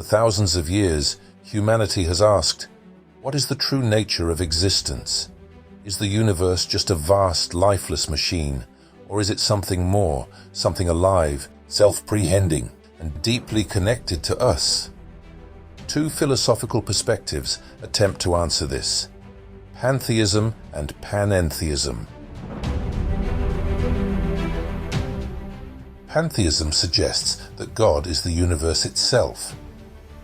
For thousands of years, humanity has asked, what is the true nature of existence? Is the universe just a vast, lifeless machine, or is it something more, something alive, self-prehending, and deeply connected to us? Two philosophical perspectives attempt to answer this: pantheism and panentheism. Pantheism suggests that God is the universe itself.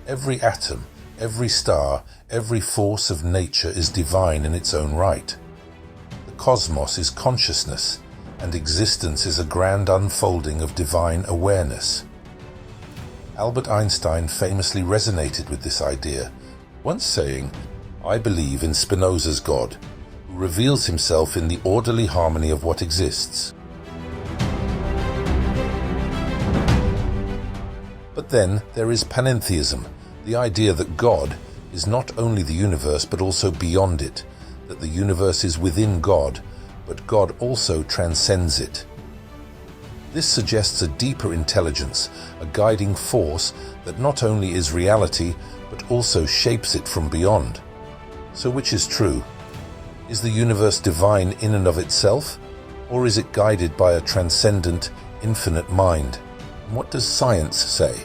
Every atom, every star, every force of nature is divine in its own right. The cosmos is consciousness, and existence is a grand unfolding of divine awareness. Albert Einstein famously resonated with this idea, once saying, "I believe in Spinoza's God, who reveals himself in the orderly harmony of what exists." But then there is panentheism, the idea that God is not only the universe but also beyond it, that the universe is within God, but God also transcends it. This suggests a deeper intelligence, a guiding force that not only is reality, but also shapes it from beyond. So which is true? Is the universe divine in and of itself, or is it guided by a transcendent, infinite mind? And what does science say?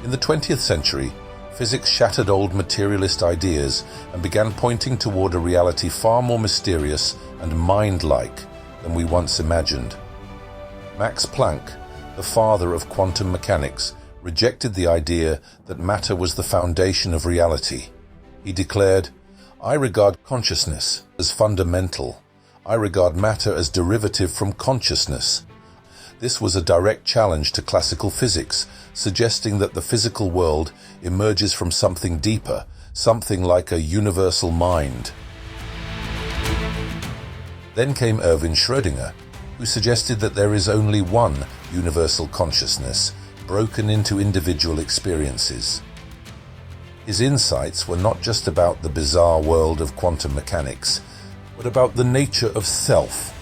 In the 20th century, physics shattered old materialist ideas and began pointing toward a reality far more mysterious and mind-like than we once imagined. Max Planck, the father of quantum mechanics, rejected the idea that matter was the foundation of reality. He declared, "I regard consciousness as fundamental. I regard matter as derivative from consciousness." This was a direct challenge to classical physics, suggesting that the physical world emerges from something deeper, something like a universal mind. Then came Erwin Schrödinger, who suggested that there is only one universal consciousness, broken into individual experiences. His insights were not just about the bizarre world of quantum mechanics, but about the nature of self,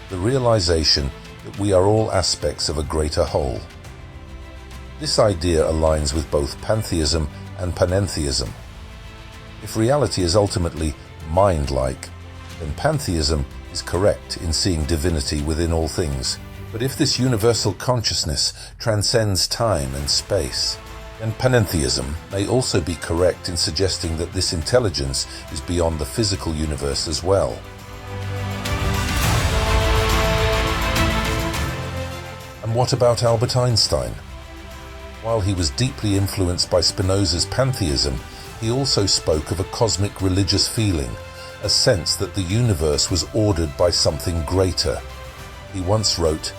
the realization that we are all aspects of a greater whole. This idea aligns with both pantheism and panentheism. If reality is ultimately mind-like, then pantheism is correct in seeing divinity within all things. But if this universal consciousness transcends time and space, then panentheism may also be correct in suggesting that this intelligence is beyond the physical universe as well. And what about Albert Einstein? While he was deeply influenced by Spinoza's pantheism, he also spoke of a cosmic religious feeling, a sense that the universe was ordered by something greater. He once wrote,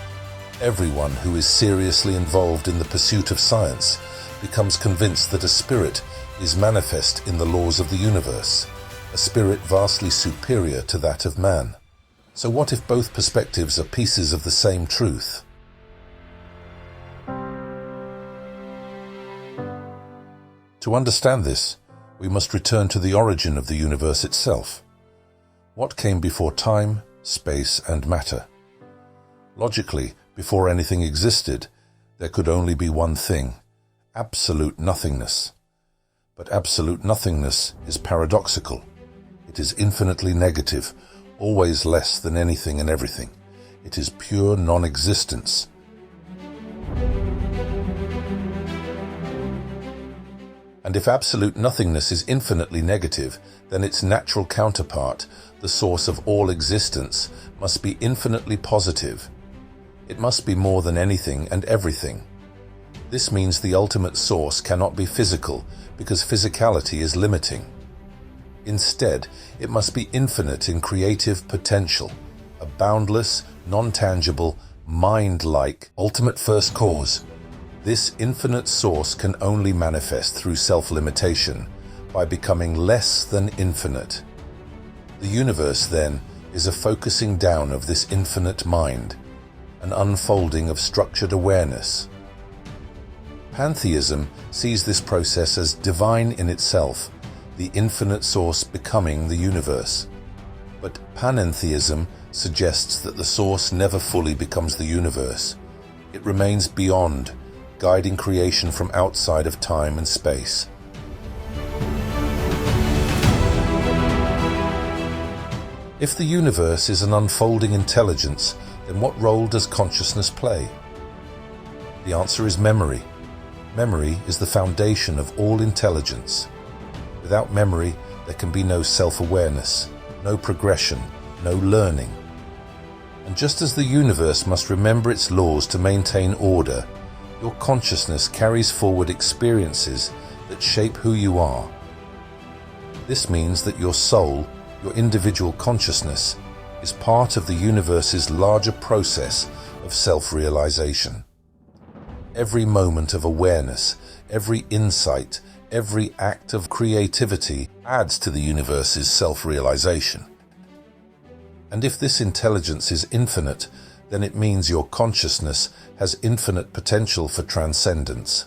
"Everyone who is seriously involved in the pursuit of science becomes convinced that a spirit is manifest in the laws of the universe, a spirit vastly superior to that of man." So what if both perspectives are pieces of the same truth? To understand this, we must return to the origin of the universe itself. What came before time, space, and matter? Logically, before anything existed, there could only be one thing: absolute nothingness. But absolute nothingness is paradoxical. It is infinitely negative, always less than anything and everything. It is pure non-existence. And if absolute nothingness is infinitely negative, then its natural counterpart, the source of all existence, must be infinitely positive. It must be more than anything and everything. This means the ultimate source cannot be physical, because physicality is limiting. Instead, it must be infinite in creative potential, a boundless, non-tangible, mind-like ultimate first cause. This infinite source can only manifest through self-limitation, by becoming less than infinite. The universe, then, is a focusing down of this infinite mind, an unfolding of structured awareness. Pantheism sees this process as divine in itself, the infinite source becoming the universe. But panentheism suggests that the source never fully becomes the universe, It remains beyond, guiding creation from outside of time and space. If the universe is an unfolding intelligence, then what role does consciousness play? The answer is memory. Memory is the foundation of all intelligence. Without memory, there can be no self-awareness, no progression, no learning. And just as the universe must remember its laws to maintain order, your consciousness carries forward experiences that shape who you are. This means that your soul, your individual consciousness, is part of the universe's larger process of self-realization. Every moment of awareness, every insight, every act of creativity adds to the universe's self-realization. And if this intelligence is infinite, then it means your consciousness has infinite potential for transcendence.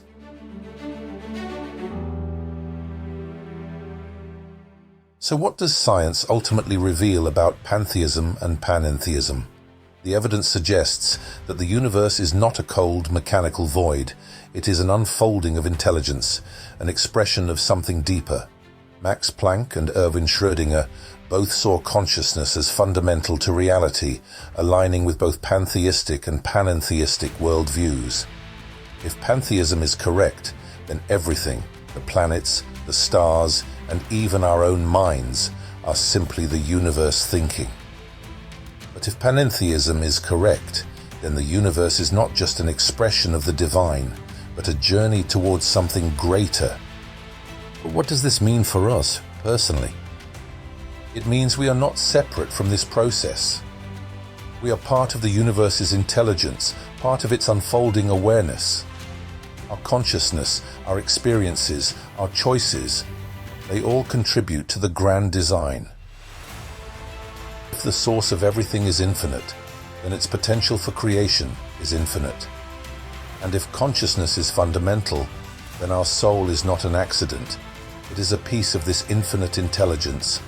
So what does science ultimately reveal about pantheism and panentheism? The evidence suggests that the universe is not a cold, mechanical void. It is an unfolding of intelligence, an expression of something deeper. Max Planck and Erwin Schrödinger both saw consciousness as fundamental to reality, aligning with both pantheistic and panentheistic worldviews. If pantheism is correct, then everything, the planets, the stars, and even our own minds, are simply the universe thinking. But if panentheism is correct, then the universe is not just an expression of the divine, but a journey towards something greater. But what does this mean for us, personally? It means we are not separate from this process. We are part of the universe's intelligence, part of its unfolding awareness. Our consciousness, our experiences, our choices, they all contribute to the grand design. If the source of everything is infinite, then its potential for creation is infinite. And if consciousness is fundamental, then our soul is not an accident. It is a piece of this infinite intelligence,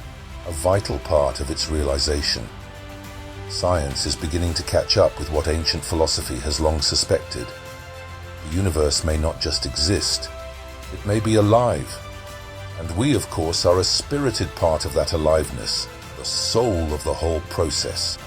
a vital part of its realization. Science is beginning to catch up with what ancient philosophy has long suspected. The universe may not just exist, it may be alive. And we, of course, are a spirited part of that aliveness, the soul of the whole process.